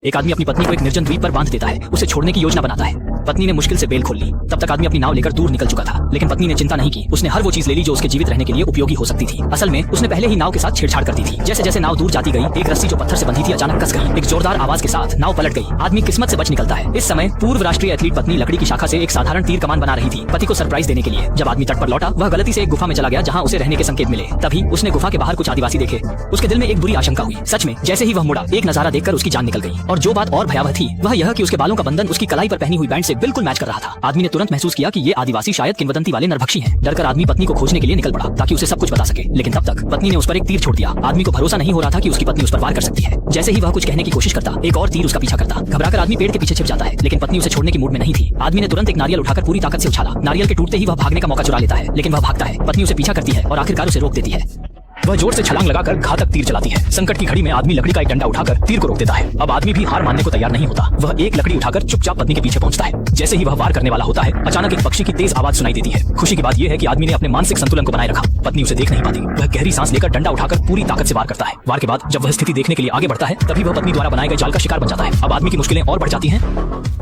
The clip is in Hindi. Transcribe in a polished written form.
एक आदमी अपनी पत्नी को एक निर्जन द्वीप पर बांध देता है, उसे छोड़ने की योजना बनाता है। पत्नी ने मुश्किल से बेल खोल ली। तब तक आदमी अपनी नाव लेकर दूर निकल चुका था, लेकिन पत्नी ने चिंता नहीं की। उसने हर वो चीज ले ली जो उसके जीवित रहने के लिए उपयोगी हो सकती थी। असल में उसने पहले ही नाव के साथ छेड़छाड़ कर दी थी। जैसे जैसे नाव दूर जाती गई, एक रस्सी जो पत्थर से बंधी थी अचानक कस गई। एक जोरदार आवाज के साथ नाव पलट गई। आदमी किस्मत से बच निकलता है। इस समय पूर्व राष्ट्रीय एथलीट पत्नी लकड़ी की शाखा से एक साधारण तीर कमान बना रही थी, पति को सरप्राइज देने के लिए। जब आदमी तट पर लौटा, वह गलती से एक गुफा में चला गया जहाँ उसे रहने के संकेत मिले। तभी उसने गुफा के बाहर कुछ आदिवासी देखे। उसके दिल में एक बुरी आशंका हुई। सच में जैसे ही वह मुड़ा, एक नजारा देखकर उसकी जान निकल गई। और जो बात और भयावह थी वह यह कि उसके बालों का बंधन उसकी कलाई पर पहनी हुई बैंड से बिल्कुल मैच कर रहा था। आदमी ने तुरंत महसूस किया कि ये आदिवासी शायद किंवदंती वाले नरभक्षी हैं। डरकर आदमी पत्नी को खोजने के लिए निकल पड़ा ताकि उसे सब कुछ बता सके, लेकिन तब तक पत्नी ने उस पर एक तीर छोड़ दिया। आदमी को भरोसा नहीं हो रहा था कि उसकी पत्नी उस पर वार कर सकती है। जैसे ही वह कुछ कहने की कोशिश करता, एक और तीर उसका पीछा करता। घबराकर आदमी पेड़ के पीछे छिप जाता है, लेकिन पत्नी उसे छोड़ने की मूड में नहीं थी। आदमी ने तुरंत एक नारियल उठाकर पूरी ताकत से उछाला। नारियल के टूटते ही वह भागने का मौका चुरा लेता है, लेकिन वह भागता है। पत्नी उसे पीछा करती है और आखिरकार उसे रोक देती है। वह जोर से छलांग लगाकर घातक तीर चलाती है। संकट की घड़ी में आदमी लकड़ी का एक डंडा उठाकर तीर को रोक देता है। अब आदमी भी हार मानने को तैयार नहीं होता। वह एक लकड़ी उठाकर चुपचाप पत्नी के पीछे पहुंचता है। जैसे ही वह वार करने वाला होता है, अचानक एक पक्षी की तेज आवाज सुनाई देती है। खुशी की बात यह है कि आदमी ने अपने मानसिक संतुलन को बनाए रखा। पत्नी उसे देख नहीं पाती। वह गहरी सांस लेकर डंडा उठाकर पूरी ताकत से वार करता है। वार के बाद जब वह स्थिति देखने के लिए आगे बढ़ता है, तभी वह पत्नी द्वारा बनाए गए जाल का शिकार बन जाता है। अब आदमी की मुश्किलें और बढ़ जाती हैं।